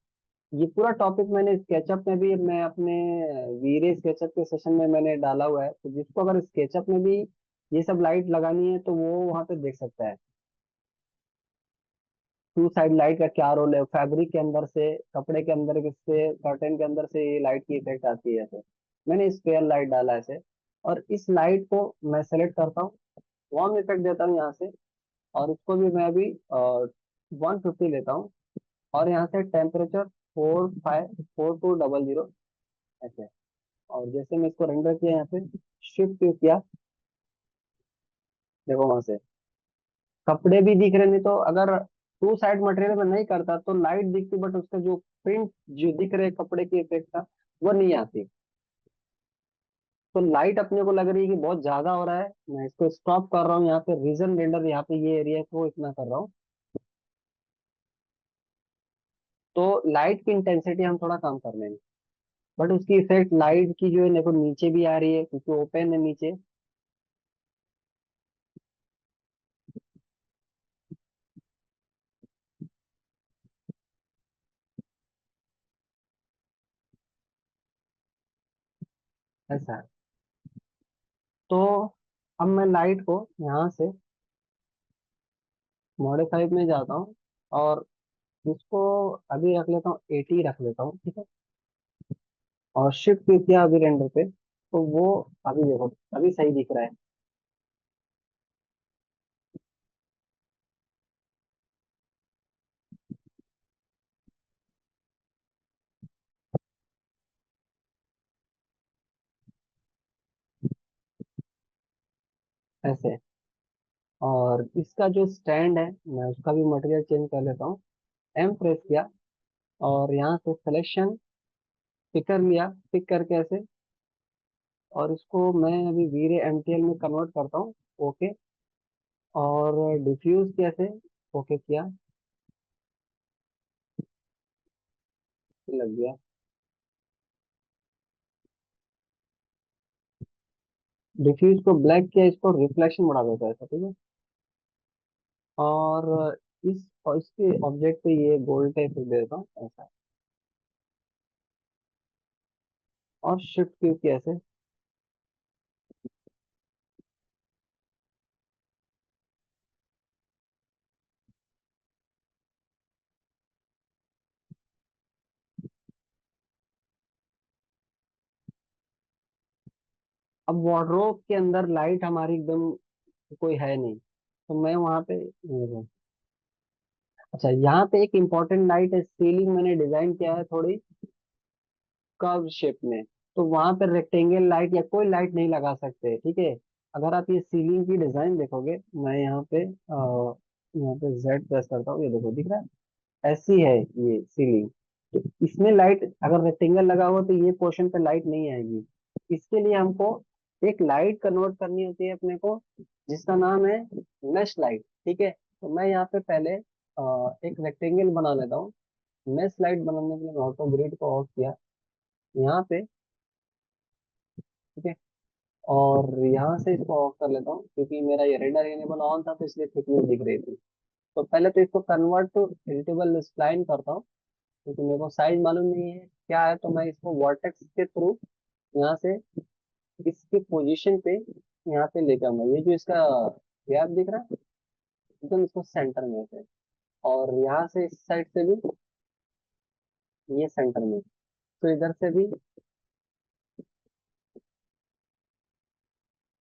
ये पूरा टॉपिक मैंने स्केचअप में भी, मैं अपने वीरे स्केचअप के सेशन में मैंने डाला हुआ है, तो जिसको अगर स्केचअप में भी ये सब लाइट लगानी है तो वो वहां पे देख सकता है। टू साइड लाइट का क्या रोल है, फैब्रिक के अंदर से, कपड़े के अंदर से, कर्टेन के अंदर से ये लाइट की इफेक्ट आती है ऐसे। मैंने स्क्वायर लाइट डाला है ऐसे। और इस लाइट को मैं सेलेक्ट करता हूँ, वार्म इफेक्ट देता हूँ यहाँ से। और इसको भी मैं अभी 150 लेता हूँ। और यहाँ से टेम्परेचर 45420 ऐसे। और जैसे मैं इसको रेंडर किया, यहाँ पे शिफ्ट किया, देखो वहां से कपड़े भी दिख रहे, नहीं तो अगर टू साइड मटेरियल में नहीं करता तो लाइट दिखती, बट उसका जो प्रिंट जो दिख रहे कपड़े के इफेक्ट का, वो नहीं आती। तो लाइट अपने को लग रही है कि बहुत ज्यादा हो रहा है, मैं इसको स्टॉप कर रहा हूँ यहाँ पे, रीजन रेंडर यहाँ पे ये एरिया को इतना कर रहा हूँ। तो लाइट की इंटेंसिटी हम थोड़ा कम कर लेंगे, बट उसकी इफेक्ट लाइट की जो है देखो नीचे भी आ रही है क्योंकि ओपन है नीचे। ऐसा है। तो अब मैं लाइट को यहाँ से मॉडिफाई में जाता हूँ, और इसको अभी रख लेता हूँ 80 रख लेता हूँ, ठीक है। और शिफ्ट क्लिक किया अभी रेंडर पे, तो वो अभी देखो अभी सही दिख रहा है। ऐसे। और इसका जो स्टैंड है मैं उसका भी मटेरियल चेंज कर लेता हूँ। एम प्रेस किया, और यहाँ से सिलेक्शन पिकर लिया, पिक करके ऐसे, और इसको मैं अभी वीरे एमटीएल में कन्वर्ट करता हूँ। ओके। और डिफ्यूज कैसे, ओके किया, लग गया। डिफ्यूज को ब्लैक किया, इसको रिफ्लेक्शन बढ़ा देता है ऐसा, ठीक है। और इस और इसके ऑब्जेक्ट पे ये गोल्ड का इफेक्ट दे देता हूँ ऐसा। और शिफ्ट क्यू कैसे। अब वार्डरोब के अंदर लाइट हमारी एकदम कोई है नहीं, तो मैं वहां पे अच्छा यहाँ पे एक इम्पोर्टेंट लाइट है, सीलिंग मैंने डिजाइन किया है थोड़ी कर्व शेप में। तो वहां पर रेक्टेंगल लाइट या कोई लाइट नहीं लगा सकते, ठीक है। अगर आप ये सीलिंग की डिजाइन देखोगे, मैं यहाँ पे जेड प्रेस करता हूँ, ये देखो दिख रहा है, ऐसी है ये सीलिंग। तो इसमें लाइट अगर रेक्टेंगल लगा हुआ तो ये पोर्शन पे लाइट नहीं आएगी। इसके लिए हमको एक लाइट कन्वर्ट करनी होती है अपने को, जिसका नाम है मेश लाइट, ठीक है। तो मैं यहाँ पे पहले एक रेक्टेंगल बना लेता हूँ। मेश लाइट बनाने के लिए मैं ऑटो ग्रिड को ऑफ किया यहाँ पे, ठीक है। और यहाँ से इसको ऑफ कर लेता हूँ क्योंकि मेरा ये रेंडर इनेबल ऑन था, तो इसलिए थिकनेस दिख रही थी। तो पहले तो इसको कन्वर्ट टू एडिटेबल स्प्लाइन करता हूँ, क्योंकि मेरे को साइज मालूम नहीं है क्या है। तो मैं इसको वर्टेक्स के थ्रू यहाँ से इसके पोजीशन पे यहाँ पे लेके आऊंगा। ये जो इसका गैप दिख रहा है, एकदम इसको सेंटर में से, और यहाँ से इस साइड से भी ये सेंटर में, तो इधर से भी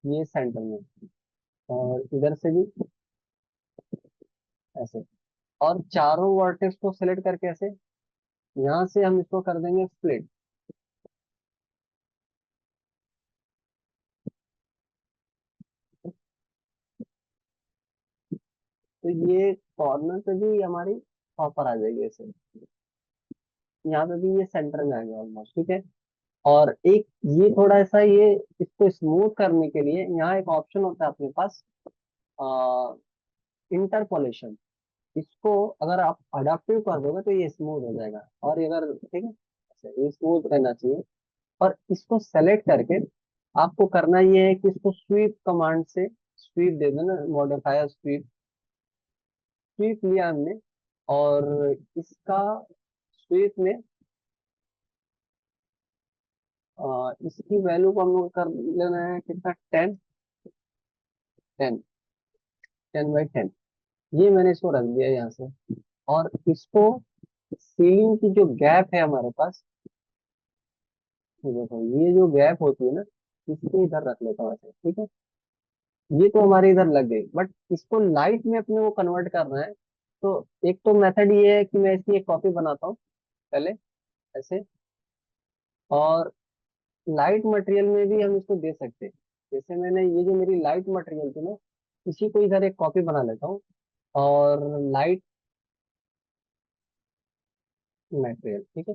ये सेंटर में, और इधर से भी ऐसे। और चारों वर्टेक्स को सिलेक्ट करके ऐसे यहाँ से हम इसको कर देंगे स्प्लिट। तो ये कॉर्नर पे भी हमारी प्रॉपर आ जाएगी ऐसे, यहाँ पे भी ये सेंटर में आ गया ऑलमोस्ट, ठीक है। और एक ये थोड़ा सा ये इसको स्मूथ करने के लिए यहाँ एक ऑप्शन होता है अपने पास, इंटरपोलेशन। इसको अगर आप अडाप्टिव कर दोगे तो ये स्मूथ हो जाएगा, और ये अगर ठीक है ऐसे ये स्मूथ रहना चाहिए। और इसको सेलेक्ट करके आपको करना ये है कि इसको स्वीप कमांड से स्वीप दे देना, मॉडिफायर स्वीप। स्वीप लिया हमने, और इसका स्वीप में इसकी वैल्यू को हम लोग कर लेना है कितना, 10, 10, 10/10। ये मैंने इसको रख दिया यहाँ से। और इसको सीलिंग की जो गैप है हमारे पास, ये देखो ये जो गैप होती है ना, इसको इधर रख लेता हूँ ऐसे, ठीक है। ये तो हमारे इधर लग गई, बट इसको लाइट में अपने को कन्वर्ट करना है। तो एक तो मेथड ये है कि मैं इसकी एक कॉपी बनाता हूँ पहले ऐसे। और लाइट मटेरियल में भी हम इसको दे सकते हैं। जैसे मैंने ये जो मेरी लाइट मटेरियल थी ना, इसी को इधर एक कॉपी बना लेता हूँ। और लाइट मटेरियल, ठीक है।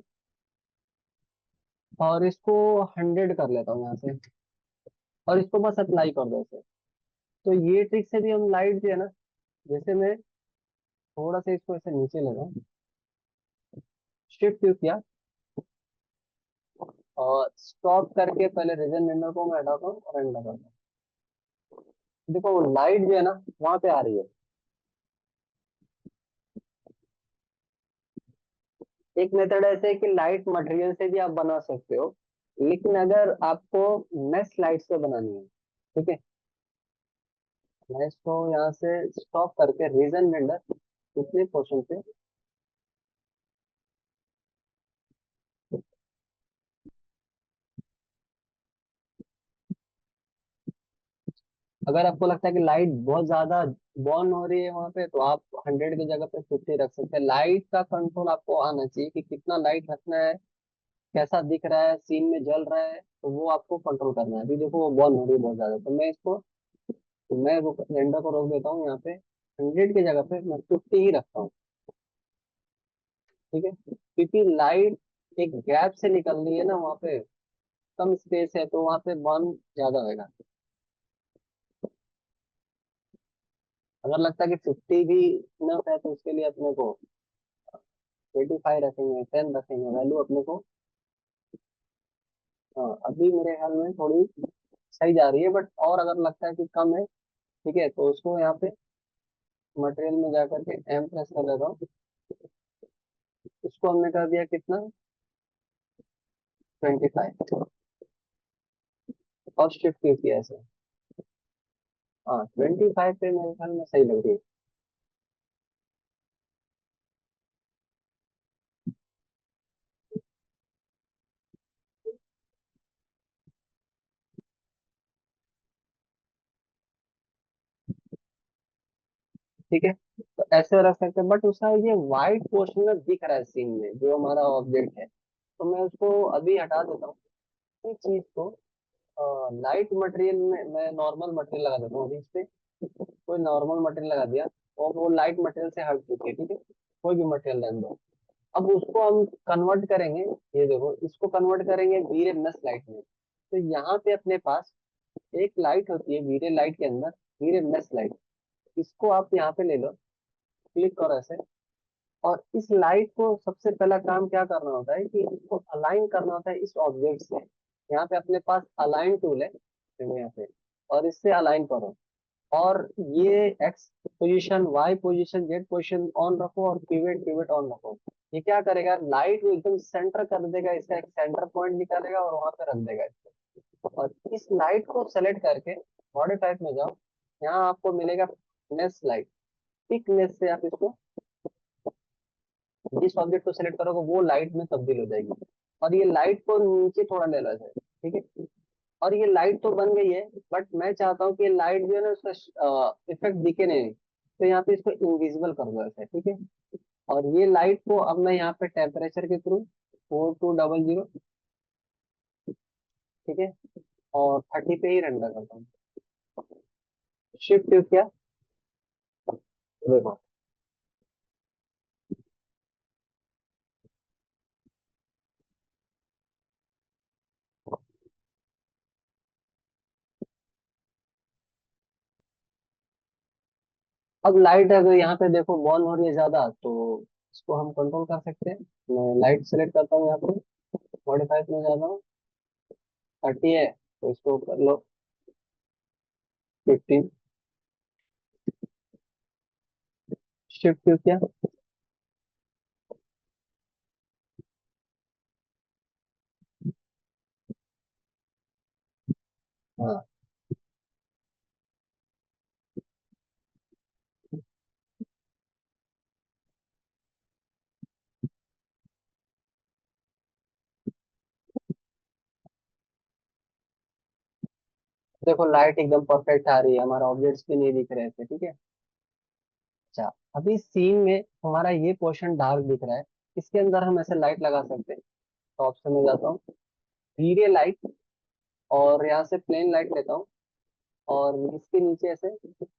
और इसको 100 कर लेता हूँ यहाँ से, और इसको बस अप्लाई कर दो ऐसे। तो ये ट्रिक से भी हम लाइट जो है ना, जैसे मैं थोड़ा सा इसको ऐसे नीचे ले रहा हूँ, शिफ्ट क्यों किया, और स्टॉप करके पहले रीजन विंडो को मैं हटाता हूँ और एंड करता हूँ। देखो लाइट जो है ना वहां पे आ रही है। एक मेथड ऐसे है कि लाइट मटेरियल से भी आप बना सकते हो, लेकिन अगर आपको मेश लाइट से बनानी है, ठीक है, मैं इसको यहाँ से स्टॉप करके रीजन विंडो इतने पोर्शन पे, अगर आपको लगता है कि लाइट बहुत ज्यादा बॉर्न हो रही है वहां पे, तो आप 100 की जगह पे 50 रख सकते हैं। लाइट का कंट्रोल आपको आना चाहिए कि कितना लाइट रखना है, कैसा दिख रहा है, सीन में जल रहा है, तो वो आपको कंट्रोल करना है। अभी देखो वो बॉर्न हो रही है बहुत ज्यादा, तो मैं इसको, तो मैं रेंडर को रोक देता हूँ यहाँ पे, 100 की जगह पे मैं 50 ही रखता हूँ, ठीक है, क्योंकि लाइट एक गैप से निकल रही है ना वहाँ पे, कम स्पेस है, तो वहाँ पे बर्न ज्यादा होगा। अगर लगता है कि 50 भी इनफ है, तो उसके लिए अपने को 25 रखेंगे, 10 रखेंगे, वैल्यू अपने को। हाँ, अभी मेरे ख्याल में थोड़ी सही जा रही है, बट और अगर लगता है कि कम है, ठीक है, तो उसको यहाँ पे मटेरियल में जाकर के एम प्रेस कर देता हूँ। इसको हमने कर दिया कितना, 25, और शिफ्ट किया ऐसे। हाँ, 25 पे मेरे ख्याल में सही लग रही है। ठीक है, तो ऐसे रख सकते हैं, बट उसका ये वाइट पोर्शन में दिख रहा है सीन में जो हमारा ऑब्जेक्ट है, तो मैं उसको अभी हटा देता हूँ। इस चीज को लाइट मटेरियल में मैं नॉर्मल मटेरियल लगा देता हूँ अभी इस पे। कोई नॉर्मल मटेरियल लगा दिया, और वो लाइट मटेरियल से हट चुकी है, ठीक है, कोई भी मटेरियल रहने दो। अब उसको हम कन्वर्ट करेंगे, ये देखो इसको कन्वर्ट करेंगे वीरेमस लाइट में। तो यहाँ पे अपने पास एक लाइट होती है वीरे लाइट के अंदर, वीरेमस लाइट। इसको आप यहाँ पे ले लो, क्लिक करो ऐसे, और इस लाइट को सबसे पहला काम क्या करना होता है कि इसको अलाइन करना होता है इस ऑब्जेक्ट से। यहाँ पे अपने पास अलाइन टूल है, देखो यहाँ पे, और इससे अलाइन करो, और ये x position, y position, z position on रखो, और पिवट पिवट ऑन रखो। ये क्या करेगा, लाइट को एकदम सेंटर कर देगा, इसका एक सेंटर पॉइंट निकालेगा और वहां पे रख देगा इसको। और इस लाइट को सेलेक्ट करके मॉडिफाइड में जाओ, यहाँ आपको मिलेगा नेस लाइट। पिक नेस से आप इसको, जिस ऑब्जेक्ट को सेलेक्ट करोगे वो लाइट में तब्दील हो जाएगी। और ये लाइट को नीचे थोड़ा ले लो ऐसे, ठीक है। और ये लाइट तो बन गई है, बट मैं चाहता हूँ कि ये लाइट जो है ना उसका इफेक्ट दिखे नहीं, तो यहाँ पे इसको इनविजिबल कर दो ऐसे, ठीक है। और ये लाइट को अब मैं यहाँ पे टेम्परेचर के थ्रू 4200, ठीक है, और 30 पे ही रेंडर करता हूँ। शिफ्ट किया, देखो अब लाइट अगर यहाँ पे देखो बॉर्न हो रही है ज्यादा, तो इसको हम कंट्रोल कर सकते हैं। मैं लाइट सेलेक्ट करता हूँ यहाँ पे, मॉडिफाइड में जाता हूँ, 30 है तो इसको कर लो 15। शिफ्ट किया, हाँ। देखो लाइट एकदम परफेक्ट आ रही है, हमारा ऑब्जेक्ट्स भी नहीं दिख रहे थे, ठीक है। अच्छा, अभी सीन में हमारा ये पोर्शन डार्क दिख रहा है, इसके अंदर हम ऐसे लाइट लगा सकते हैं। तो ऑप्शन में जाता हूँ, धीरे लाइट, और यहाँ से प्लेन लाइट लेता हूँ, और इसके नीचे ऐसे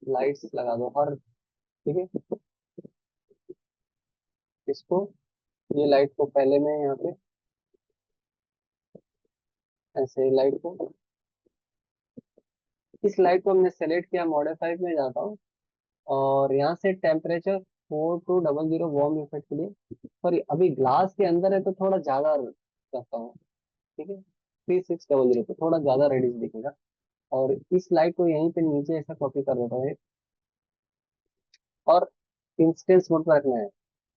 लाइट्स लगा दो हर, ठीक है, इसको ये लाइट को पहले मैं यहाँ पे ऐसे लाइट को, इस लाइट को हमने सेलेक्ट किया, मॉडिफाई में जाता हूँ और यहाँ से टेम्परेचर 4200 वार्म इफेक्ट के लिए, सॉरी अभी ग्लास के अंदर है तो थोड़ा ज्यादा रखता हूँ, ठीक है 3600 पे थोड़ा ज्यादा रेडिश दिखेगा। और इस लाइट को यहीं पे नीचे ऐसा कॉपी कर देता हूँ और इंस्टेंस मोड पर रखना है।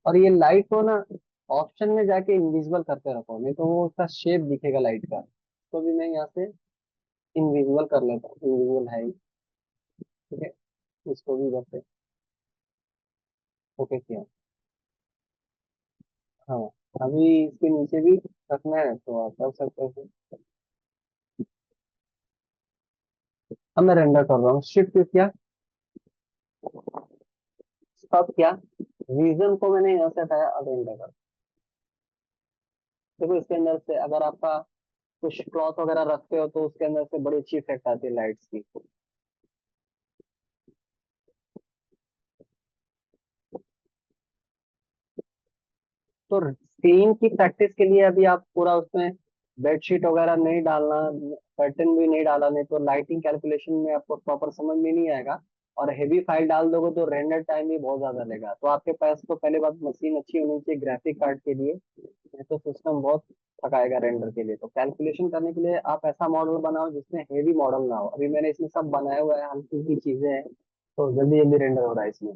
और ये लाइट को ना ऑप्शन में जाके इनविजिबल करके रखो, नहीं तो वो उसका शेप दिखेगा लाइट का, तो भी मैं यहाँ से इनविजिबल कर लेता हूँ, इनविजिबल है ही, ठीक है। इसको भी इधर से ओके किया। हाँ, अभी इसके नीचे भी रखना है तो आप कर सकते हो। अब मैं रेंडर कर रहा हूँ, शिफ्ट किया, स्टॉप किया, रीजन को मैंने यहाँ से हटाया, अब रेंडर कर। देखो इसके अंदर से अगर आपका कुछ क्लॉथ वगैरह रखते हो तो उसके अंदर से बड़ी अच्छी इफेक्ट आती है लाइट्स की। तो सीन की प्रैक्टिस के लिए अभी आप पूरा उसमें बेडशीट वगैरह नहीं डालना, कर्टन भी नहीं डाला, नहीं तो लाइटिंग कैलकुलेशन में आपको प्रॉपर समझ में नहीं आएगा। और हेवी फाइल डाल दोगे तो रेंडर टाइम भी बहुत ज्यादा लेगा। तो आपके पास तो पहले बात मशीन अच्छी होनी चाहिए ग्राफिक कार्ड के लिए, नहीं तो सिस्टम बहुत थकाएगा रेंडर के लिए। तो कैलकुलेशन करने के लिए आप ऐसा मॉडल बनाओ जिसमें हेवी मॉडल ना हो। अभी मैंने इसमें सब बनाया हुआ है, हल्की हल्की चीजें हैं, तो जल्दी जल्दी रेंडर हो रहा है इसमें।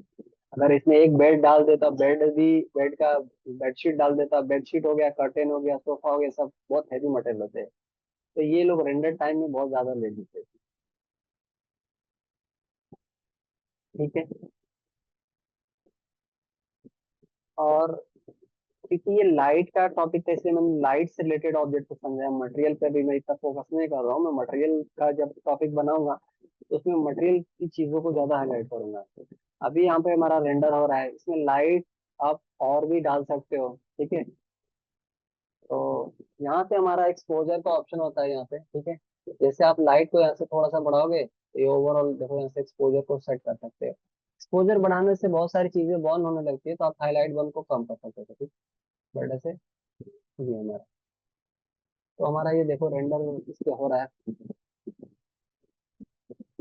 अगर इसमें एक बेड डाल देता, बेड भी, बेड का बेडशीट डाल देता, बेडशीट हो गया, कर्टेन हो गया, सोफा हो गया, सब बहुत हैवी मटेरियल होते हैं, तो ये लोग रेंडर टाइम में बहुत ज्यादा ले लेते हैं। ठीक है। और क्योंकि ये लाइट का टॉपिक था इसलिए मैंने लाइट से रिलेटेड ऑब्जेक्ट को समझाया, मटेरियल पे भी मैं इतना फोकस नहीं कर रहा हूँ। मैं मटेरियल का जब टॉपिक बनाऊंगा तो उसमें मटेरियल की चीजों को ज्यादा हाईलाइट करूंगा। अभी यहाँ पे हमारा रेंडर हो रहा है, इसमें लाइट आप और भी डाल सकते हो, ठीक है। तो यहाँ पे हमारा एक्सपोजर का ऑप्शन होता है यहाँ पे, ठीक है। जैसे आप लाइट को यहाँ से थोड़ा सा बढ़ाओगे तो ये ओवरऑल देखो यहाँ से एक्सपोजर को सेट कर सकते हो। एक्सपोजर बढ़ाने से बहुत सारी चीजें बर्न होने लगती है, तो आप हाईलाइट बर्न को कम कर सकते हो, ठीक। बट ऐसे ये हमारा, तो हमारा ये देखो रेंडर इस पे हो रहा है।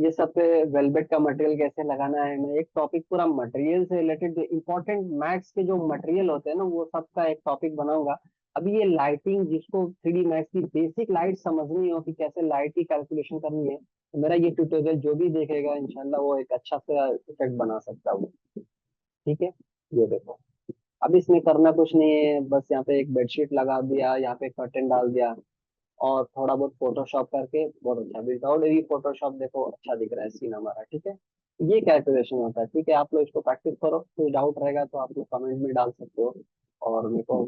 ये सब पे वेलवेट का मटेरियल कैसे लगाना है, मैं एक टॉपिक पूरा मटेरियल से रिलेटेड जो इंपॉर्टेंट मैथ्स के जो मटेरियल होते हैं ना वो सब का एक टॉपिक बनाऊंगा। अभी ये लाइटिंग जिसको 3D मैथ्स की बेसिक लाइट समझनी हो कि कैसे लाइट की कैलकुलेशन करनी है, तो मेरा ये ट्यूटोरियल जो भी देखेगा इंशाल्लाह वो एक अच्छा सा इफेक्ट बना सकता है वो, ठीक है। ये देखो, अब इसमें करना कुछ नहीं है, बस यहाँ पे एक बेडशीट लगा दिया, यहाँ पे कर्टेन डाल दिया और थोड़ा बहुत फोटोशॉप करके बहुत अच्छा, विदाउट एनी फोटोशॉप देखो अच्छा दिख रहा है सीन हमारा, ठीक है। ये कैलकुलेशन होता है, ठीक है। आप लोग इसको प्रैक्टिस करो, कोई डाउट रहेगा तो आप लोग कमेंट में डाल सकते हो और मेरे को